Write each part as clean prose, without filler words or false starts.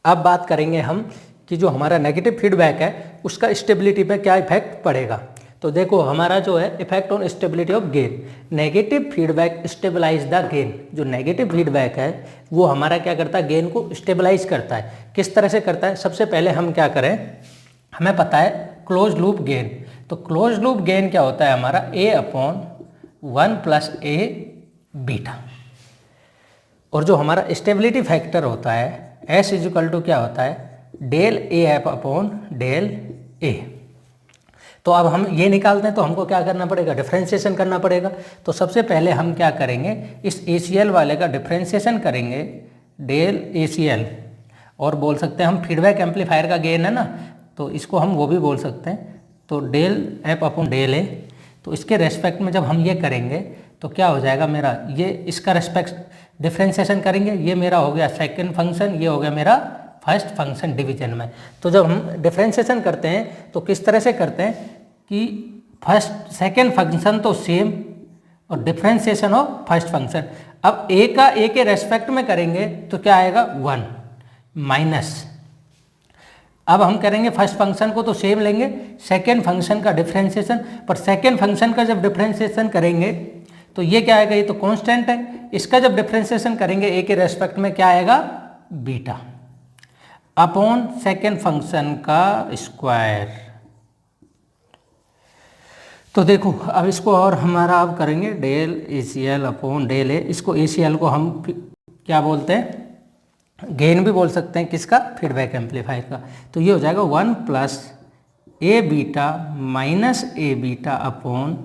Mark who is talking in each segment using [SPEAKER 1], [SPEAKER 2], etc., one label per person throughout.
[SPEAKER 1] अब बात करेंगे हम कि जो हमारा नेगेटिव फीडबैक है उसका स्टेबिलिटी पे क्या इफेक्ट पड़ेगा। तो देखो हमारा जो है effect on stability of gain, negative feedback stabilize the gain. जो नेगेटिव फीडबैक है वो हमारा क्या करता है, गेन को स्टेबलाइज करता है। किस तरह से करता है, सबसे पहले हम क्या करें, हमें पता है क्लोज लूप गेन। तो क्लोज लूप गेन क्या होता है हमारा, A/1 + A बीटा। और जो हमारा स्टेबिलिटी फैक्टर होता है S = क्या होता है, ΔA/ΔA। तो अब हम ये निकालते हैं तो हमको क्या करना पड़ेगा, डिफ्रेंशिएशन करना पड़ेगा। तो सबसे पहले हम क्या करेंगे, इस ACL वाले का डिफ्रेंशिएशन करेंगे ΔACL, और बोल सकते हैं हम फीडबैक एम्पलीफायर का गेन है ना, तो इसको हम वो भी बोल सकते हैं। तो ΔF/ΔA, तो इसके रेस्पेक्ट में जब हम ये करेंगे तो क्या हो जाएगा मेरा, ये इसका रेस्पेक्ट डिफ्रेंशिएशन करेंगे, ये मेरा हो गया सेकंड फंक्शन, ये हो गया मेरा फर्स्ट फंक्शन डिवीजन में। तो जब हम डिफ्रेंशिएशन करते हैं तो किस तरह से करते हैं कि फर्स्ट सेकंड फंक्शन तो सेम और डिफ्रेंशिएशन ऑफ फर्स्ट फंक्शन। अब ए का ए के रेस्पेक्ट में करेंगे तो क्या आएगा 1 माइनस, अब हम करेंगे फर्स्ट फंक्शन को तो सेम लेंगे, सेकेंड फंक्शन का डिफ्रेंशिएशन, पर सेकेंड फंक्शन का जब डिफ्रेंशिएशन करेंगे तो ये क्या आएगा, ये तो कांस्टेंट है, इसका जब डिफ्रेंशिएशन करेंगे ए के रेस्पेक्ट में क्या आएगा, बीटा अपॉन सेकेंड फंक्शन का स्क्वायर। तो देखो अब इसको और हमारा अब करेंगे ΔACL/ΔA, इसको ACL को हम क्या बोलते हैं, गेन भी बोल सकते हैं, किसका, फीडबैक एम्पलीफायर का। तो ये हो जाएगा 1 + A beta minus A beta upon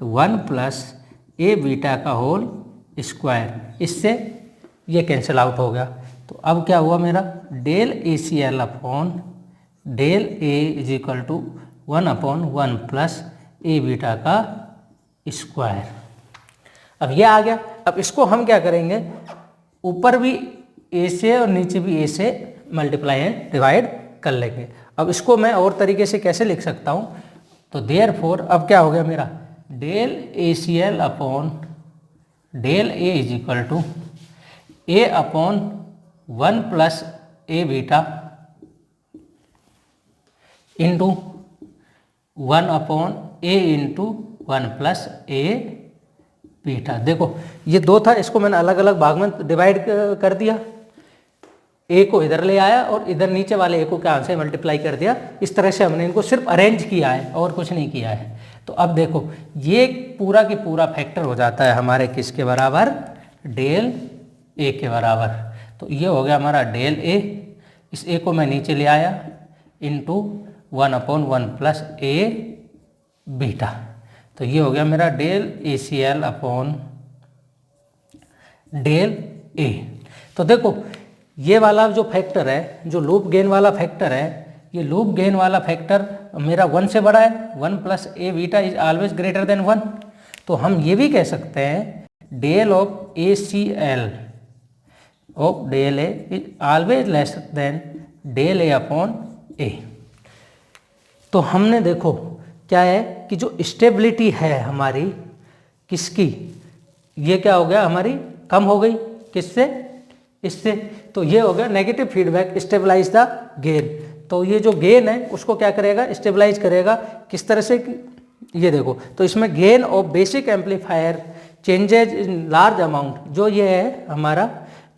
[SPEAKER 1] 1 + A beta का होल स्क्वायर। इससे ये कैंसिल आउट हो गया। तो अब क्या हुआ मेरा, ΔACL/ΔA = 1/1 + A बीटा का स्क्वायर। अब ये आ गया। अब इसको हम क्या करेंगे, ऊपर भी A से और नीचे भी A से मल्टीप्लाई एंड डिवाइड कर लेंगे। अब इसको मैं और तरीके से कैसे लिख सकता हूँ, तो देयरफॉर अब क्या हो गया मेरा, ΔACL/ΔA = A/1 + A beta into 1/A × 1 + A beta. देखो ये दो था, इसको मैंने अलग अलग भाग में डिवाइड कर दिया, ए को इधर ले आया और इधर नीचे वाले ए को क्या से मल्टीप्लाई कर दिया। इस तरह से हमने इनको सिर्फ अरेंज किया है और कुछ नहीं किया है। तो अब देखो ये पूरा की पूरा फैक्टर हो जाता है हमारे किसके बराबर, ΔA के बराबर। तो ये हो गया हमारा ΔA, इस ए को मैं नीचे ले आया इंटू 1/1 + A बीटा। तो ये हो गया मेरा ΔACL/ΔA। तो देखो ये वाला जो फैक्टर है, जो लूप गेन वाला फैक्टर है, ये लूप गेन वाला फैक्टर मेरा 1 से बड़ा है, 1 + A beta is always greater than 1। तो हम ये भी कह सकते हैं ΔACL/ΔA is always less than ΔA/A। तो हमने देखो क्या है कि जो स्टेबिलिटी है हमारी किसकी, ये क्या हो गया हमारी, कम हो गई, किससे, इससे। तो ये हो गया negative feedback stabilize the gain. तो ये जो गेन है उसको क्या करेगा, स्टेबलाइज करेगा। किस तरह से, ये देखो, तो इसमें gain of basic amplifier changes in large amount, जो ये है हमारा,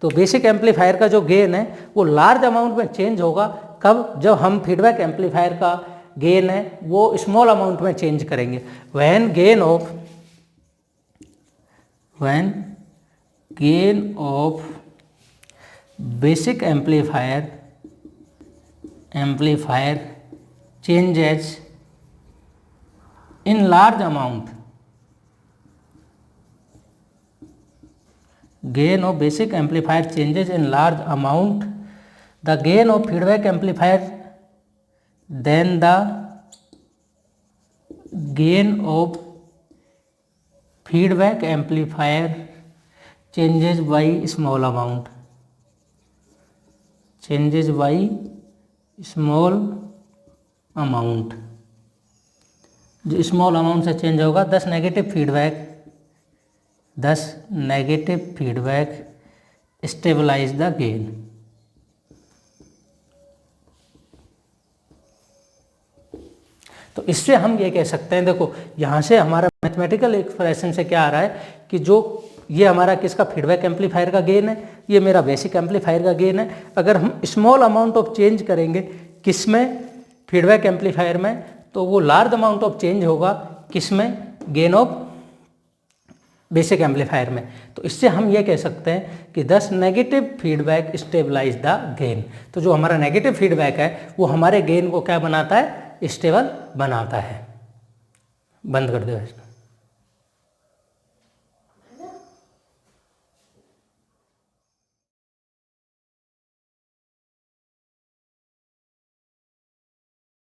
[SPEAKER 1] तो बेसिक एम्पलीफायर का जो गेन है वो लार्ज अमाउंट में चेंज होगा। कब, जब हम फीडबैक एम्पलीफायर का गेन है वो स्मॉल अमाउंट में चेंज करेंगे। When gain of basic amplifier changes in large amount, gain of basic amplifier changes in large amount, the gain of feedback amplifier, then the gain of feedback amplifier changes by small amount, changes by small amount। जो small amount से change होगा, 10 negative feedback stabilize the gain. तो इससे हम ये कह सकते हैं, देखो यहाँ से हमारा मैथमेटिकल एक्सप्रेशन से क्या आ रहा है कि जो ये हमारा किसका फीडबैक एम्पलीफायर का गेन है, ये मेरा बेसिक एम्पलीफायर का गेन है। अगर हम स्मॉल अमाउंट ऑफ चेंज करेंगे किस में, फीडबैक एम्पलीफायर में, तो वो लार्ज अमाउंट ऑफ चेंज होगा किस में, गेन ऑफ बेसिक एम्पलीफायर में। तो इससे हम ये कह सकते हैं कि दस negative feedback stabilize the gain. तो जो हमारा नेगेटिव फीडबैक है वो हमारे गेन को क्या बनाता है, स्टेबल बनाता है। बंद कर दो इसको।